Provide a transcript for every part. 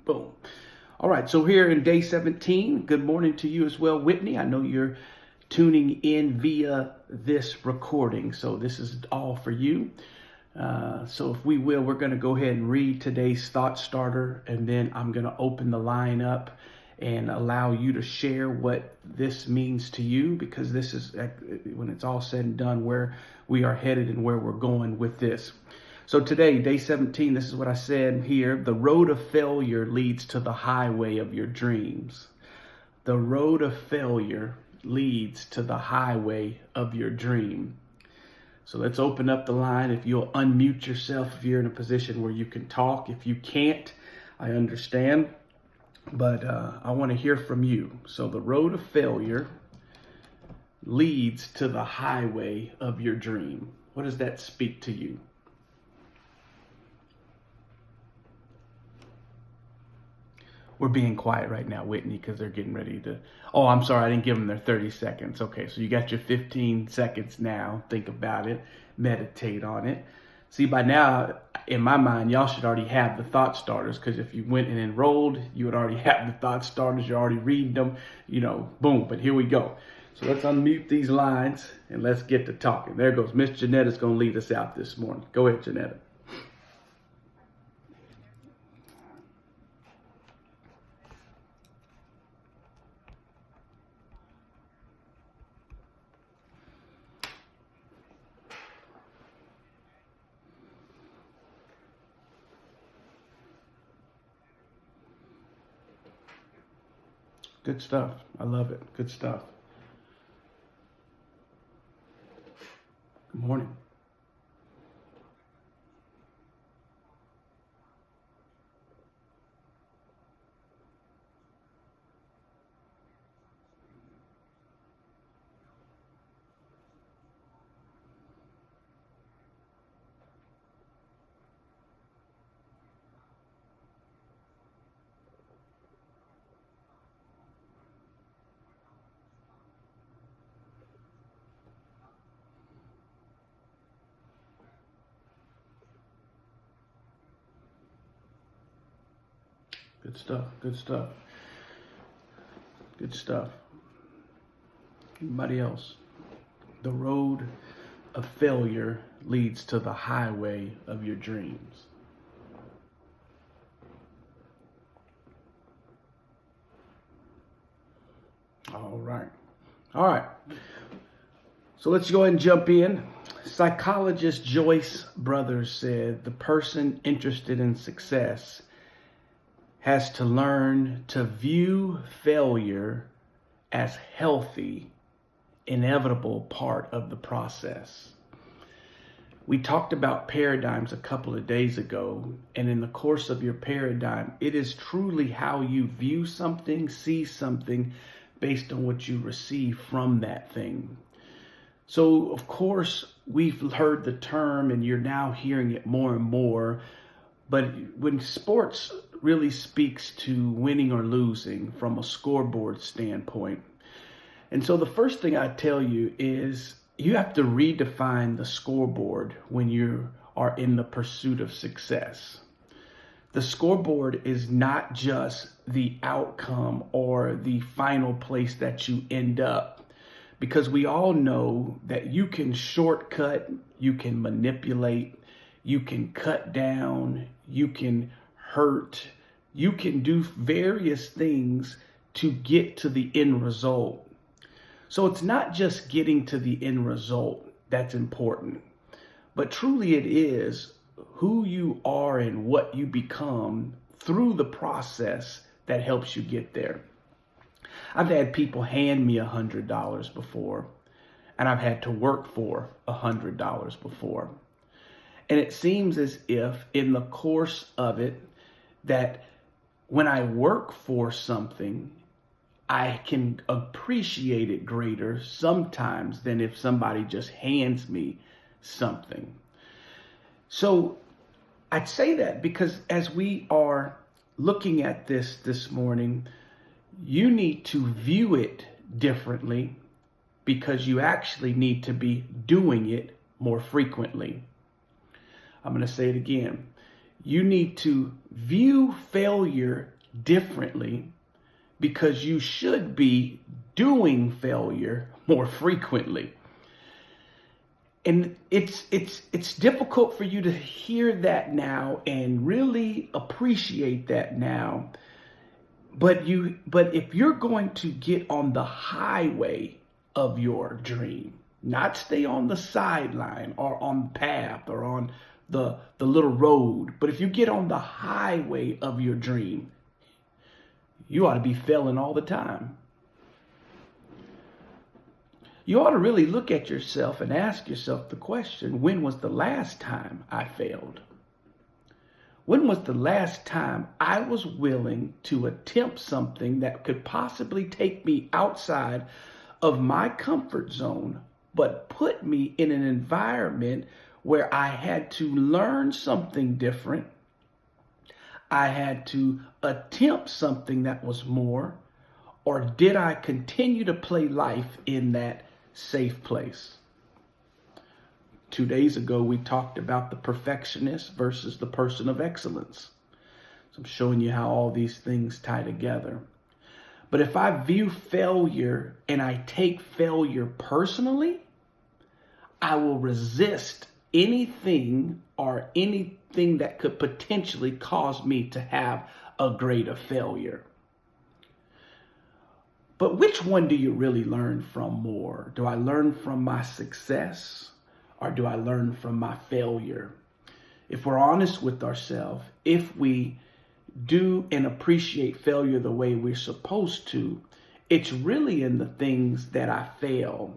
Boom. All right, so here in day 17, good morning to you as well, Whitney. I know you're tuning in via this recording, so this is all for you. So if we will, we're going to go ahead and read today's thought starter, and then I'm going to open the line up and allow you to share what this means to you, because this is, when it's all said and done, where we are headed and where we're going with this. So today, day 17, this is what I said here. The road of failure leads to the highway of your dreams. The road of failure leads to the highway of your dream. So let's open up the line. If you'll unmute yourself, if you're in a position where you can talk. If you can't, I understand. But I want to hear from you. So the road of failure leads to the highway of your dream. What does that speak to you? We're being quiet right now, Whitney, because they're getting ready to... Oh, I'm sorry, I didn't give them their 30 seconds. Okay, so you got your 15 seconds now. Think about it. Meditate on it. See, by now, in my mind, y'all should already have the thought starters, because if you went and enrolled, you would already have the thought starters. You're already reading them, boom. But here we go. So let's unmute these lines, and let's get to talking. There goes. Miss Janetta's going to lead us out this morning. Go ahead, Janetta. Good stuff. I love it. Good stuff. Good morning. Good stuff. Good stuff. Good stuff. Anybody else? The road of failure leads to the highway of your dreams. All right. All right. So let's go ahead and jump in. Psychologist Joyce Brothers said the person interested in success has to learn to view failure as healthy, inevitable part of the process. We talked about paradigms a couple of days ago, and in the course of your paradigm, it is truly how you view something, see something, based on what you receive from that thing. So, of course, we've heard the term, and you're now hearing it more and more, but when sports really speaks to winning or losing from a scoreboard standpoint. And so the first thing I tell you is you have to redefine the scoreboard when you are in the pursuit of success. The scoreboard is not just the outcome or the final place that you end up, because we all know that you can shortcut, you can manipulate, you can cut down, you can hurt, you can do various things to get to the end result. So it's not just getting to the end result that's important, but truly it is who you are and what you become through the process that helps you get there. I've had people hand me $100 before, and I've had to work for $100 before. And it seems as if in the course of it, that when I work for something, I can appreciate it greater sometimes than if somebody just hands me something. So I'd say that because as we are looking at this morning, you need to view it differently, because you actually need to be doing it more frequently. I'm going to say it again. You need to view failure differently because you should be doing failure more frequently. And it's difficult for you to hear that now and really appreciate that now. But if you're going to get on the highway of your dream, not stay on the sideline or on the path or on the little road, but if you get on the highway of your dream, you ought to be failing all the time. You ought to really look at yourself and ask yourself the question, when was the last time I failed? When was the last time I was willing to attempt something that could possibly take me outside of my comfort zone, but put me in an environment where I had to learn something different? I had to attempt something that was more, or did I continue to play life in that safe place? 2 days ago, we talked about the perfectionist versus the person of excellence. So I'm showing you how all these things tie together. But if I view failure and I take failure personally, I will resist anything that could potentially cause me to have a greater failure. But which one do you really learn from more? Do I learn from my success or do I learn from my failure? If we're honest with ourselves, if we do and appreciate failure the way we're supposed to, it's really in the things that I fail.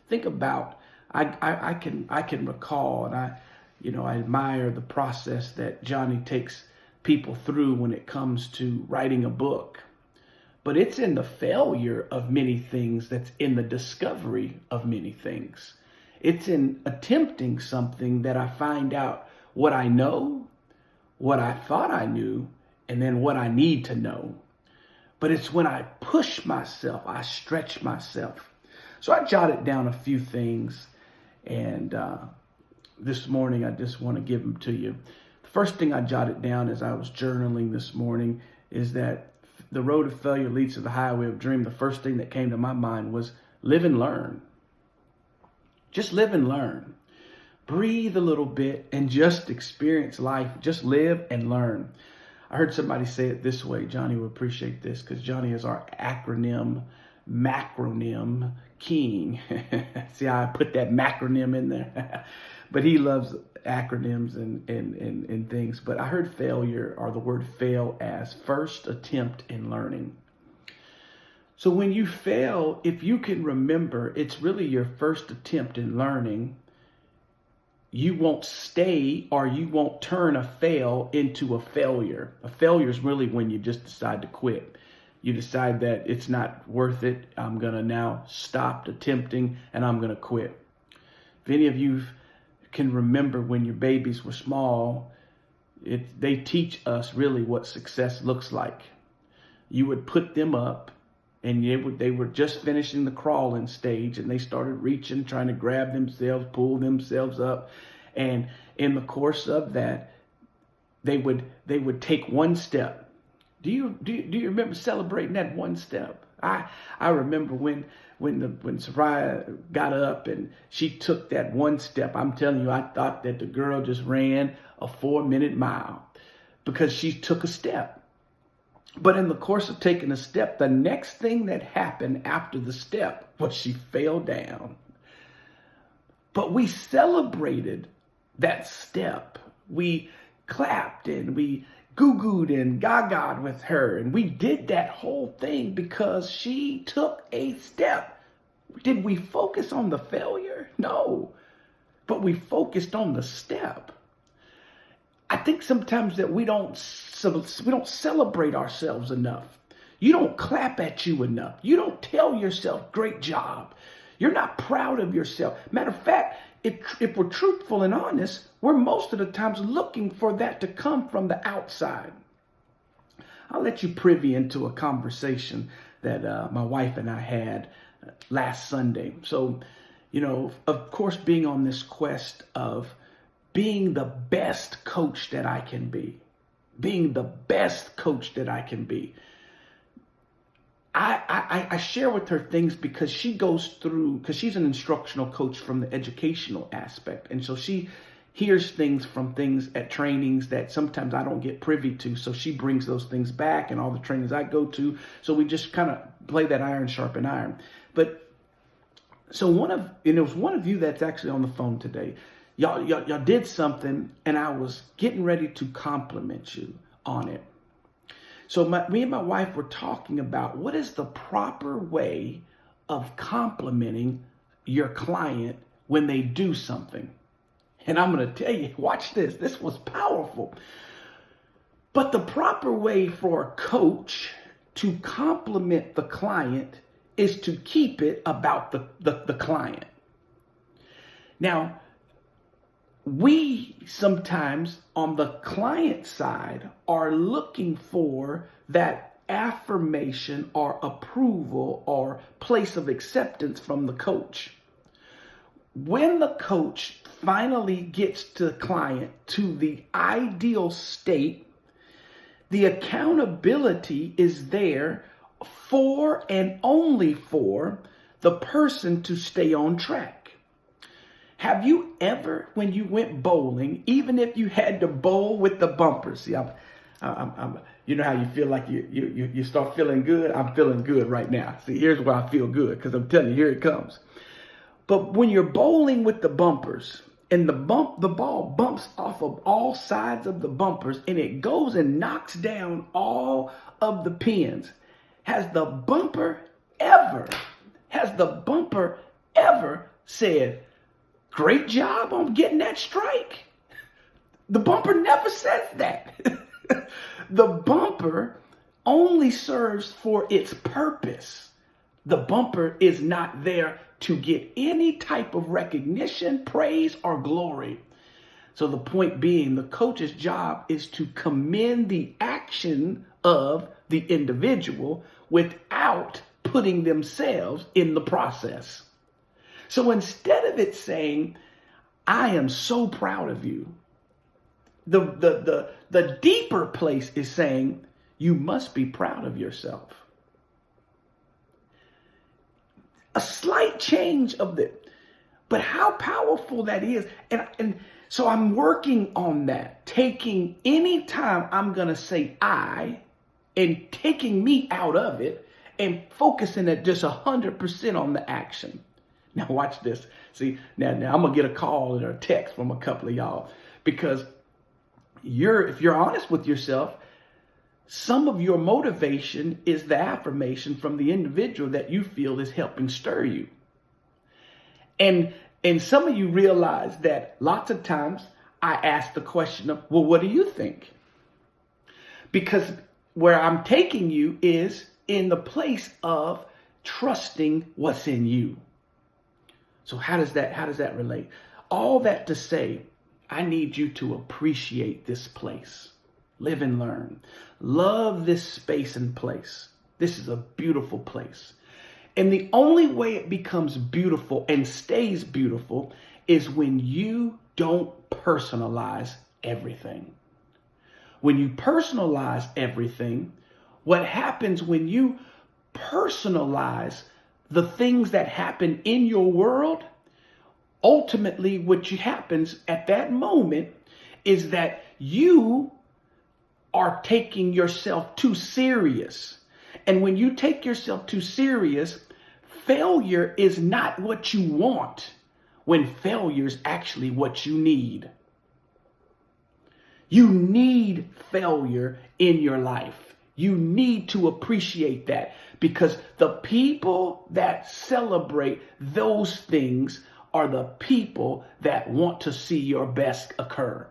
Think about, I can recall, and I admire the process that Johnny takes people through when it comes to writing a book. But it's in the failure of many things that's in the discovery of many things. It's in attempting something that I find out what I know, what I thought I knew, and then what I need to know. But it's when I push myself, I stretch myself. So I jotted down a few things, and this morning I just want to give them to you. The first thing I jotted down as I was journaling this morning is that the road of failure leads to the highway of dream. The first thing that came to my mind was live and learn. Just live and learn. Breathe a little bit and just experience life. Just live and learn. I heard somebody say it this way. Johnny will appreciate this because Johnny is our macronym king. See how I put that macronym in there? But he loves acronyms and things. But I heard failure, or the word fail, as first attempt in learning. So when you fail, if you can remember, it's really your first attempt in learning. You won't stay, or you won't turn a fail into a failure. A failure is really when you just decide to quit. You decide that it's not worth it. I'm going to now stop attempting and I'm going to quit. If any of you can remember when your babies were small, they teach us really what success looks like. You would put them up, and they were just finishing the crawling stage, and they started reaching, trying to grab themselves, pull themselves up. And in the course of that, they would take one step. Do you remember celebrating that one step? I remember when Soraya got up and she took that one step. I'm telling you, I thought that the girl just ran a 4-minute mile because she took a step. But in the course of taking a step, the next thing that happened after the step was she fell down. But we celebrated that step. We clapped and we goo-gooed and gagaed with her. And we did that whole thing because she took a step. Did we focus on the failure? No. But we focused on the step. I think sometimes that we don't celebrate ourselves enough. You don't clap at you enough. You don't tell yourself, great job. You're not proud of yourself. Matter of fact, if we're truthful and honest, we're most of the times looking for that to come from the outside. I'll let you privy into a conversation that my wife and I had last Sunday. So, of course, being on this quest of being the best coach that I can be, being the best coach that I can be. I share with her things because she goes through, because she's an instructional coach from the educational aspect. And so she hears things from things at trainings that sometimes I don't get privy to. So she brings those things back and all the trainings I go to. So we just kind of play that iron sharpen iron. But so it was one of you that's actually on the phone today. Y'all did something and I was getting ready to compliment you on it. So me and my wife were talking about what is the proper way of complimenting your client when they do something. And I'm going to tell you, watch this. This was powerful. But the proper way for a coach to compliment the client is to keep it about the client. Now, we sometimes on the client side are looking for that affirmation or approval or place of acceptance from the coach. When the coach finally gets to the client to the ideal state, the accountability is there for and only for the person to stay on track. Have you ever, when you went bowling, even if you had to bowl with the bumpers? See, I'm you know how you feel like you start feeling good? I'm feeling good right now. See, here's why I feel good, because I'm telling you, here it comes. But when you're bowling with the bumpers and the ball bumps off of all sides of the bumpers and it goes and knocks down all of the pins, has the bumper ever said, "Great job on getting that strike"? The bumper never says that. The bumper only serves for its purpose. The bumper is not there to get any type of recognition, praise, or glory. So the point being, the coach's job is to commend the action of the individual without putting themselves in the process. So instead of it saying, "I am so proud of you," the deeper place is saying, "You must be proud of yourself." A slight change of but how powerful that is. And so I'm working on that, taking any time I'm going to say "I" and taking me out of it and focusing at just 100% on the action. Now watch this. See, now I'm going to get a call or a text from a couple of y'all, because if you're honest with yourself, some of your motivation is the affirmation from the individual that you feel is helping stir you. And some of you realize that lots of times I ask the question of, well, what do you think? Because where I'm taking you is in the place of trusting what's in you. So how does that relate? All that to say, I need you to appreciate this place. Live and learn. Love this space and place. This is a beautiful place. And the only way it becomes beautiful and stays beautiful is when you don't personalize everything. When you personalize everything, what happens when you personalize the things that happen in your world, ultimately what happens at that moment is that you are taking yourself too serious. And when you take yourself too serious, failure is not what you want, when failure is actually what you need. You need failure in your life. You need to appreciate that, because the people that celebrate those things are the people that want to see your best occur.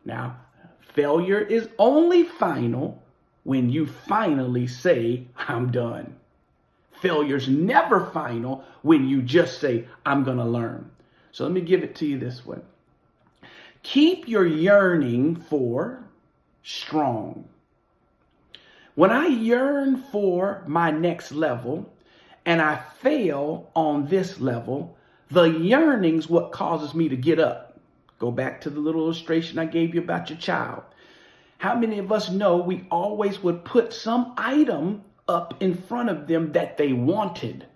Now, failure is only final when you finally say, "I'm done." Failure's never final when you just say, "I'm going to learn." So let me give it to you this way. Keep your yearning for strong. When I yearn for my next level and I fail on this level, the yearning's what causes me to get up. Go back to the little illustration I gave you about your child. How many of us know we always would put some item up in front of them that they wanted?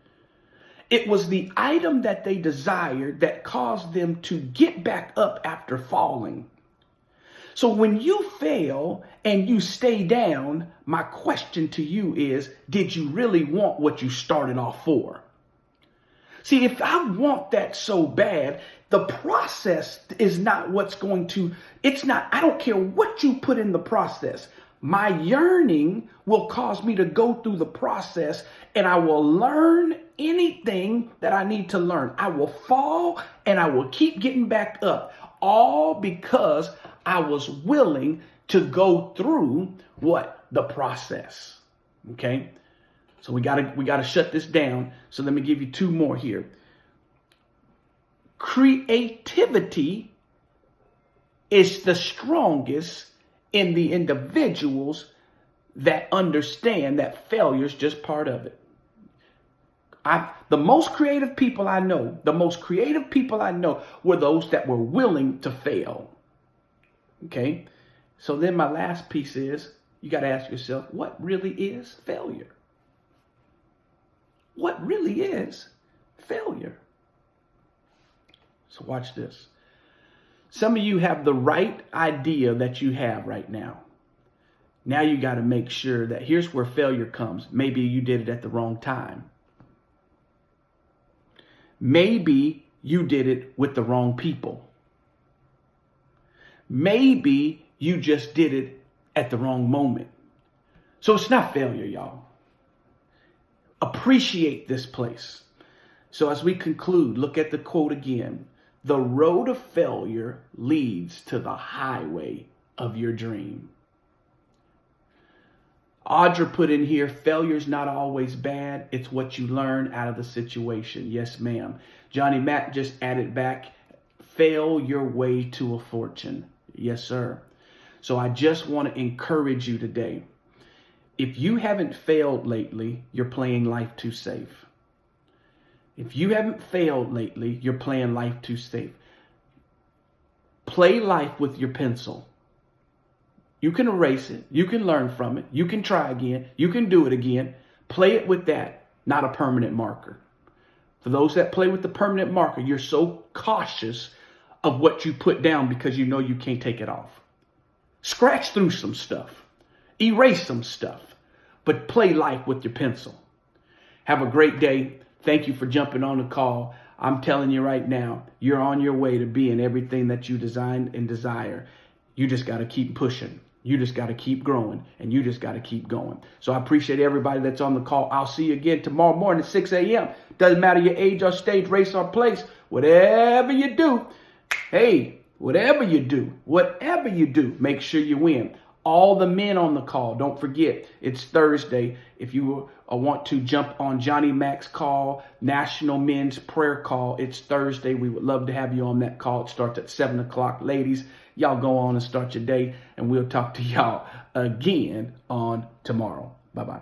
It was the item that they desired that caused them to get back up after falling. So when you fail and you stay down, my question to you is, did you really want what you started off for? See, if I want that so bad, the process is not what's going to, I don't care what you put in the process. My yearning will cause me to go through the process, and I will learn anything that I need to learn. I will fall and I will keep getting back up, all because I was willing to go through what? The process. Okay? So we gotta shut this down. So let me give you two more here. Creativity is the strongest in the individuals that understand that failure is just part of it. The most creative people I know were those that were willing to fail. Okay? So then my last piece is, you got to ask yourself, what really is failure? What really is failure? So watch this. Some of you have the right idea that you have right now. Now you got to make sure that here's where failure comes. Maybe you did it at the wrong time. Maybe you did it with the wrong people. Maybe you just did it at the wrong moment. So it's not failure, y'all. Appreciate this place. So as we conclude, look at the quote again. The road of failure leads to the highway of your dream. Audra put in here, failure is not always bad. It's what you learn out of the situation. Yes, ma'am. Johnny Mack just added back, fail your way to a fortune. Yes, sir. So I just want to encourage you today. If you haven't failed lately, you're playing life too safe. If you haven't failed lately, you're playing life too safe. Play life with your pencil. You can erase it. You can learn from it. You can try again. You can do it again. Play it with that, not a permanent marker. For those that play with the permanent marker, you're so cautious of what you put down because you know you can't take it off. Scratch through some stuff. Erase some stuff. But play life with your pencil. Have a great day. Thank you for jumping on the call. I'm telling you right now, you're on your way to being everything that you designed and desire. You just got to keep pushing. You just got to keep growing, and you just got to keep going. So I appreciate everybody that's on the call. I'll see you again tomorrow morning at 6 a.m. Doesn't matter your age or stage, race or place. Whatever you do, whatever you do, make sure you win. All the men on the call, don't forget, it's Thursday. If you want to jump on Johnny Mack's call, National Men's Prayer Call, it's Thursday. We would love to have you on that call. It starts at 7 o'clock. Ladies, y'all go on and start your day, and we'll talk to y'all again on tomorrow. Bye-bye.